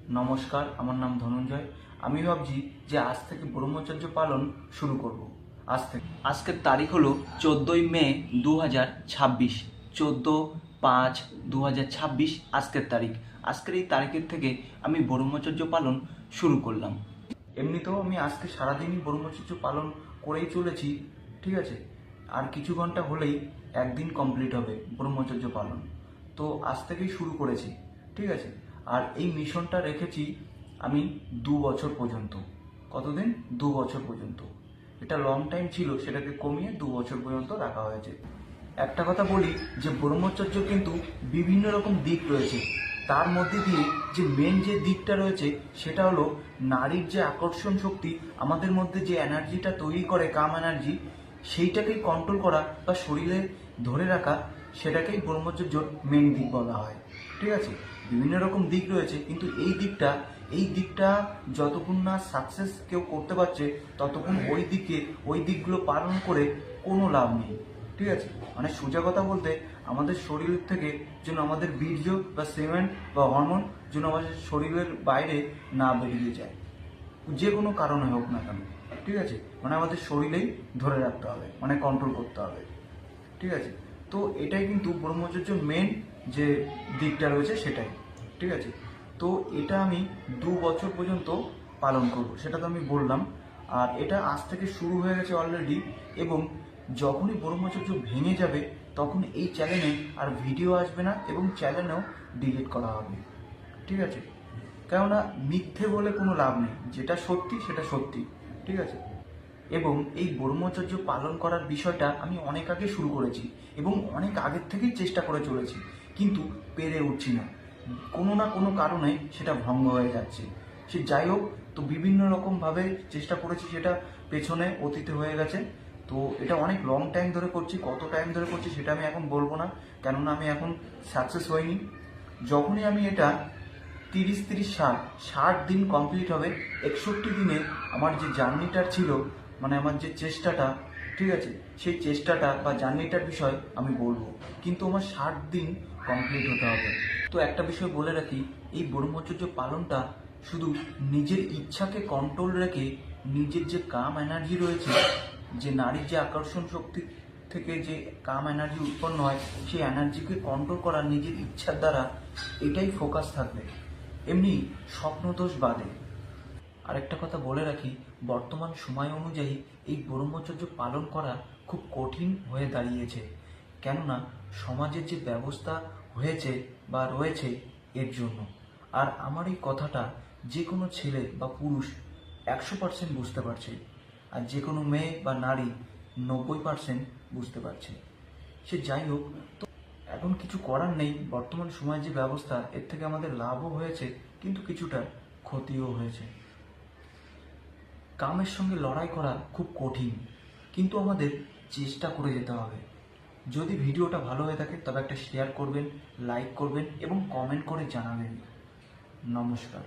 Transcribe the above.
নমস্কার, আমার নাম ধনঞ্জয়। আমি ভাবছি যে আজ থেকে ব্রহ্মচর্য পালন শুরু করব। আজ থেকে আজকের তারিখ হলো 14ই মে 2026। 14/5/2026 আজকের তারিখ। আজকের এই তারিখের থেকে আমি ব্রহ্মচর্য পালন শুরু করলাম। এমনিতেও আমি আজকে সারাদিনই ব্রহ্মচর্য পালন করেই চলেছি, ঠিক আছে। আর কিছু ঘন্টা হলেই একদিন কমপ্লিট হবে ব্রহ্মচর্য পালন। তো আজ থেকেই শুরু করেছি, ঠিক আছে। আর এই মিশনটা রেখেছি আমি 2 বছর পর্যন্ত। কতদিন? 2 বছর পর্যন্ত। এটা লং টাইম ছিল, সেটাকে কমিয়ে 2 বছর পর্যন্ত রাখা হয়েছে। একটা কথা বলি যে ব্রহ্মচর্য কিন্তু বিভিন্ন রকম দিক রয়েছে। তার মধ্যে দিয়ে যে মেন যে দিকটা রয়েছে সেটা হলো নারীর যে আকর্ষণ শক্তি, আমাদের মধ্যে যে এনার্জিটা তৈরি করে, কাম এনার্জি, সেইটাকেই কন্ট্রোল করা বা শরীরে ধরে রাখা, সেটাকেই ব্রহ্মচর্যর মেন দিক বলা হয়, ঠিক আছে। বিভিন্ন রকম দিক রয়েছে, কিন্তু এই দিকটা যতক্ষণ না সাকসেস কেউ করতে পারছে ততক্ষণ ওই দিকগুলো পালন করে কোনো লাভ নেই, ঠিক আছে। মানে সোজা কথা বলতে, আমাদের শরীর থেকে যেন আমাদের বীর্য বা সেমেন্ট বা হরমোন যেন আমাদের শরীরের বাইরে না বেরিয়ে যায়, যে কোনো কারণে হোক না কেন, ঠিক আছে। মানে আমাদের শরীরেই ধরে রাখতে হবে, মানে কন্ট্রোল করতে হবে, ঠিক আছে। তো এটাই কিন্তু ব্রহ্মচর্য মেন যে দিকটা রয়েছে সেটাই, ঠিক আছে। তো এটা আমি 2 বছর পর্যন্ত পালন করব, সেটা তো আমি বললাম। আর এটা আজ থেকে শুরু হয়ে গেছে অলরেডি, এবং যখনই ব্রহ্মচর্য ভেঙে যাবে তখন এই চ্যানেলে আর ভিডিও আসবে না এবং চ্যানেলও ডিলিট করা হবে, ঠিক আছে। কেননা মিথ্যে বলে কোনো লাভ নেই, যেটা সত্যি সেটা সত্যি, ঠিক আছে। এবং এই ব্রহ্মচর্য পালন করার বিষয়টা আমি অনেক আগে শুরু করেছি এবং অনেক আগের থেকেই চেষ্টা করে চলেছি, কিন্তু পেরে উঠছি না। কোনো না কোনো কারণে সেটা ভঙ্গ হয়ে যাচ্ছে। সে যাই হোক, তো বিভিন্ন রকমভাবে চেষ্টা করেছি, সেটা পেছনে অতীতে হয়ে গেছে। তো এটা অনেক লং টাইম ধরে করছি, কত টাইম ধরে করছি সেটা আমি এখন বলবো না, কেননা আমি এখন সাকসেস হইনি। যখনই আমি এটা 30-30-60 দিন কমপ্লিট হবে, 61 দিনে আমার যে জার্নিটা ছিল, মানে আমার যে চেষ্টাটা, ঠিক আছে, সেই চেষ্টাটা বা জার্নিটার বিষয় আমি বলবো, কিন্তু আমার 60 দিন কমপ্লিট হতে হবে। তো একটা বিষয় বলে রাখি, এই ব্রহ্মচর্য পালনটা শুধু নিজের ইচ্ছাকে কন্ট্রোল রেখে, নিজের যে কাম এনার্জি রয়েছে, যে নারীর যে আকর্ষণ শক্তি থেকে যে কাম এনার্জি উৎপন্ন হয়, সেই এনার্জিকে কন্ট্রোল করা নিজের ইচ্ছার দ্বারা, এটাই ফোকাস থাকবে, এমনি স্বপ্নদোষ বাদে। আরেকটা কথা বলে রাখি, বর্তমান সময় অনুযায়ী এই ব্রহ্মচর্য পালন করা খুব কঠিন হয়ে দাঁড়িয়েছে, কেননা সমাজের যে ব্যবস্থা হয়েছে বা রয়েছে এর জন্য। আর আমার এই কথাটা যে কোনো ছেলে বা পুরুষ 100% বুঝতে পারছে, আর যে কোনো মেয়ে বা নারী 90% বুঝতে পারছে। সে যাই হোক, তো এখন কিছু করার নেই। বর্তমান সময়ের যে ব্যবস্থা, এর থেকে আমাদের লাভও হয়েছে কিন্তু কিছুটা ক্ষতিও হয়েছে। কামের সঙ্গে লড়াই করা খুব কঠিন, কিন্তু আমাদের চেষ্টা করে যেতে হবে। যদি ভিডিওটা ভালো হয়ে থাকে তবে একটা শেয়ার করবেন, লাইক করবেন এবং কমেন্ট করে জানাবেন। নমস্কার।